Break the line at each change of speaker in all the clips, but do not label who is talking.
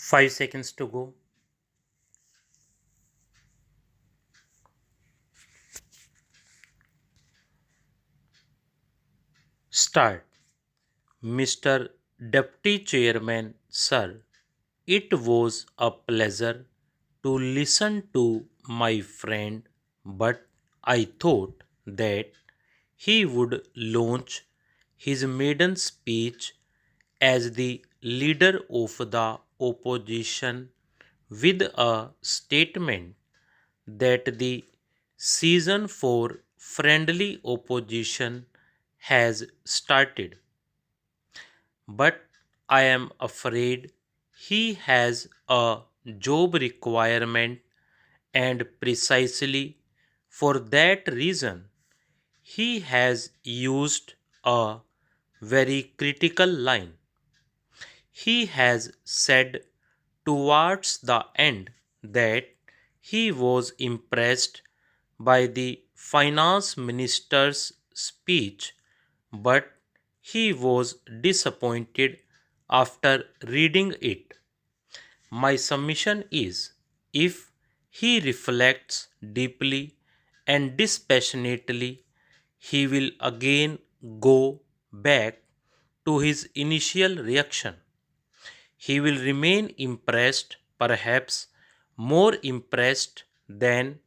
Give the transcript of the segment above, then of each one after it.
5 seconds to go. Start. Mr. Deputy Chairman, sir, it was a pleasure to listen to my friend, but I thought that he would launch his maiden speech as the leader of the opposition with a statement that the season for friendly opposition has started. But I am afraid he has a job requirement, and precisely for that reason, he has used a very critical line. He has said towards the end that he was impressed by the finance minister's speech, but he was disappointed after reading it. My submission is, if he reflects deeply and dispassionately, he will again go back to his initial reaction. He will remain impressed, perhaps more impressed than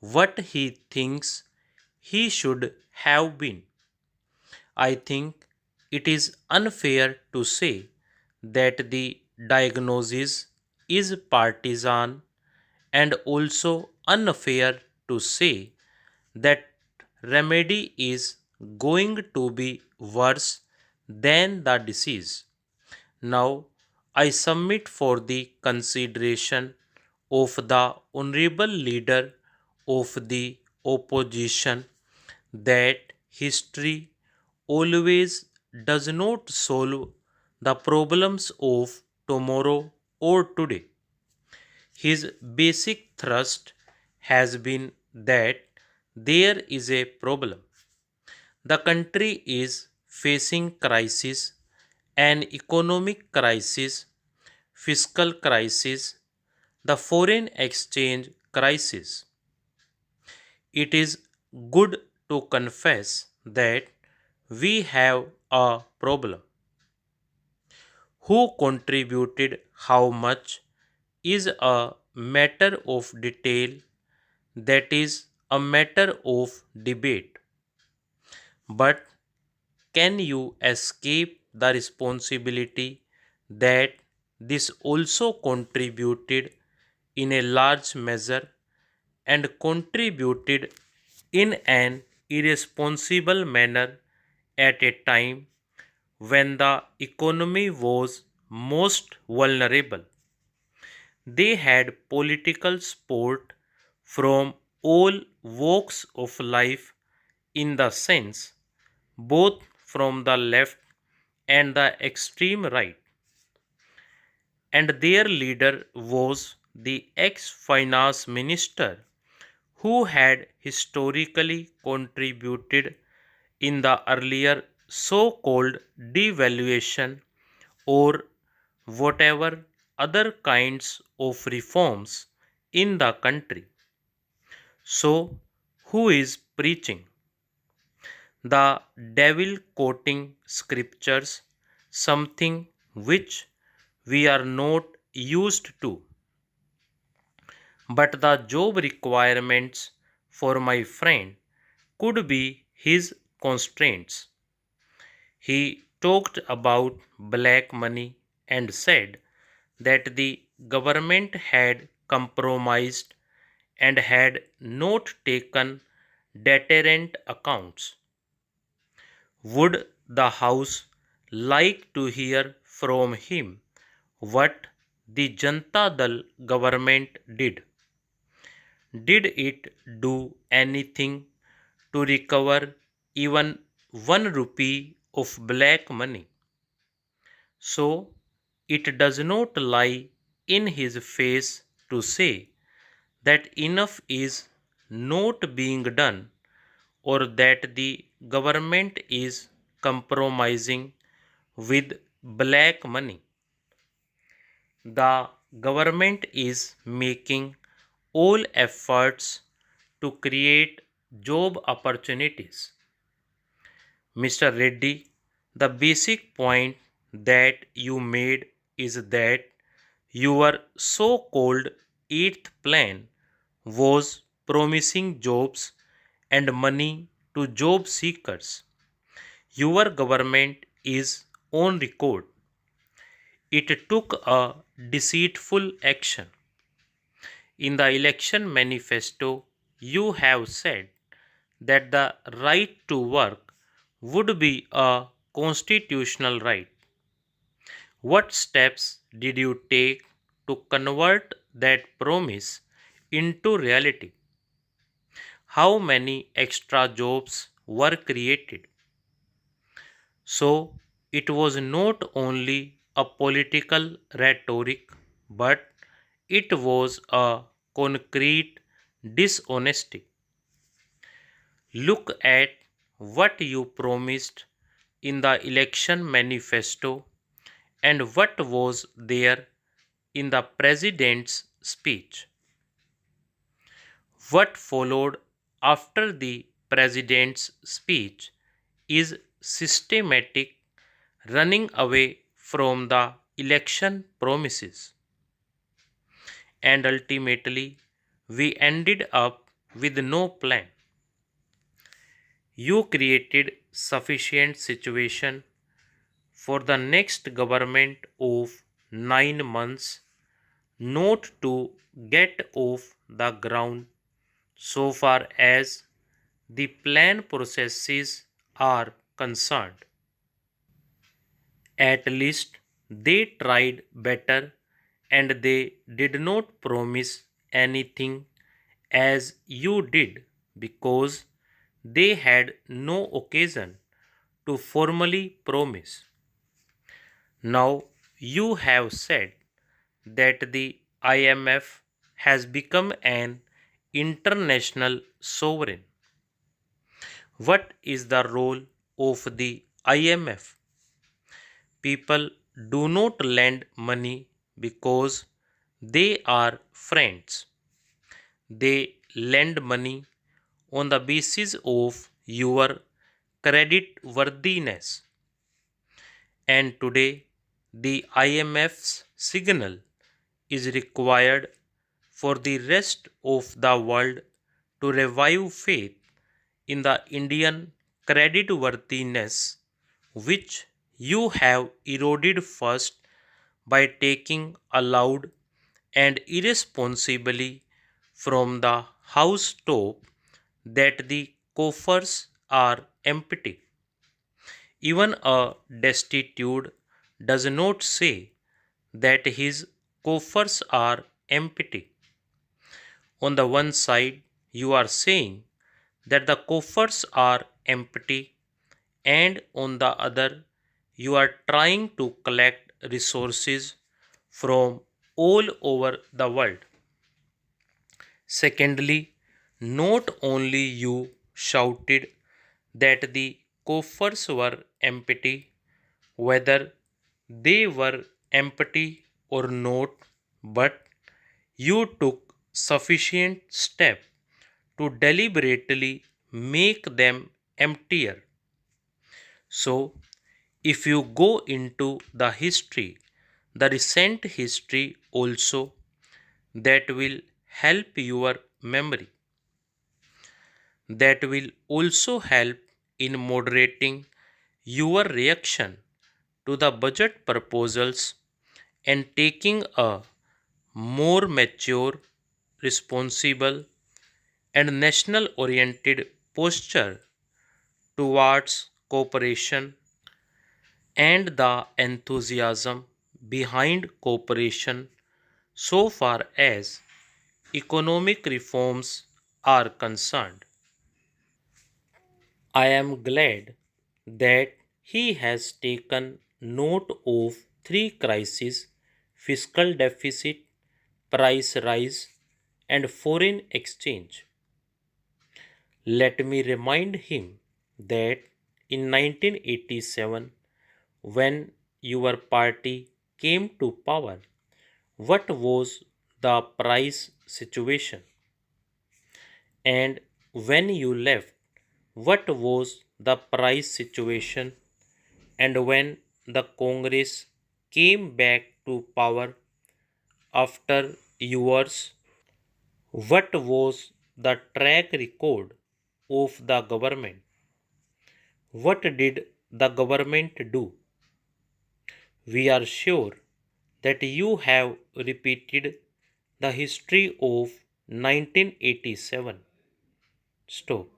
what he thinks he should have been. I think it is unfair to say that the diagnosis is partisan, and also unfair to say that remedy is going to be worse than the disease. Now, I submit for the consideration of the honorable leader of the opposition that history always does not solve the problems of tomorrow or today. His basic thrust has been that there is a problem. The country is facing crisis, an economic crisis, fiscal crisis, the foreign exchange crisis. It is good to confess that we have a problem. Who contributed how much is a matter of detail, that is a matter of debate. But can you escape the responsibility that this also contributed in a large measure, and contributed in an irresponsible manner at a time when the economy was most vulnerable? They had political support from all walks of life, in the sense, both from the left and the extreme right, and their leader was the ex finance minister who had historically contributed in the earlier so called devaluation or whatever other kinds of reforms in the country. So, who is preaching? The devil quoting scriptures, something which we are not used to. But the job requirements for my friend could be his constraints. He talked about black money and said that the government had compromised and had not taken deterrent accounts. Would the House like to hear from him what the Janata Dal government did? Did it do anything to recover even 1 rupee of black money? So it does not lie in his face to say that enough is not being done, or that the government is compromising with black money. The government is making all efforts to create job opportunities. Mr. Reddy, the basic point that you made is that your so called eighth plan was promising jobs and money to job seekers. Your government is on record. It took a deceitful action. In the election manifesto, you have said that the right to work would be a constitutional right. What steps did you take to convert that promise into reality? How many extra jobs were created? So, it was not only a political rhetoric, but it was a concrete dishonesty. Look at what you promised in the election manifesto and what was there in the president's speech. What followed after the president's speech is systematic running away from the election promises. And ultimately, we ended up with no plan. You created sufficient situation for the next government of 9 months not to get off the ground so far as the plan processes are concerned. At least they tried better and they did not promise anything as you did because they had no occasion to formally promise. Now you have said that the IMF has become an international sovereign. What is the role of the IMF? People do not lend money because they are friends. They lend money on the basis of your credit worthiness. And today, the IMF's signal is required for the rest of the world to revive faith in the Indian creditworthiness, which you have eroded first by taking aloud and irresponsibly from the housetop that the coffers are empty. Even a destitute does not say that his coffers are empty. On the one side, you are saying that the coffers are empty, and on the other, you are trying to collect resources from all over the world. Secondly, not only you shouted that the coffers were empty, whether they were empty or not, but you took sufficient step to deliberately make them emptier. So, if you go into the history, the recent history also, that will help your memory, that will also help in moderating your reaction to the budget proposals and taking a more mature, responsible, and national oriented posture towards cooperation and the enthusiasm behind cooperation so far as economic reforms are concerned. I am glad that he has taken note of three crises: fiscal deficit, price rise, and foreign exchange. Let me remind him that in 1987, when your party came to power, What was the price situation? And when you left, what was the price situation? And when the Congress came back to power after yours, what was the track record of the government? What did the government do? We are sure that you have repeated the history of 1987. Stop.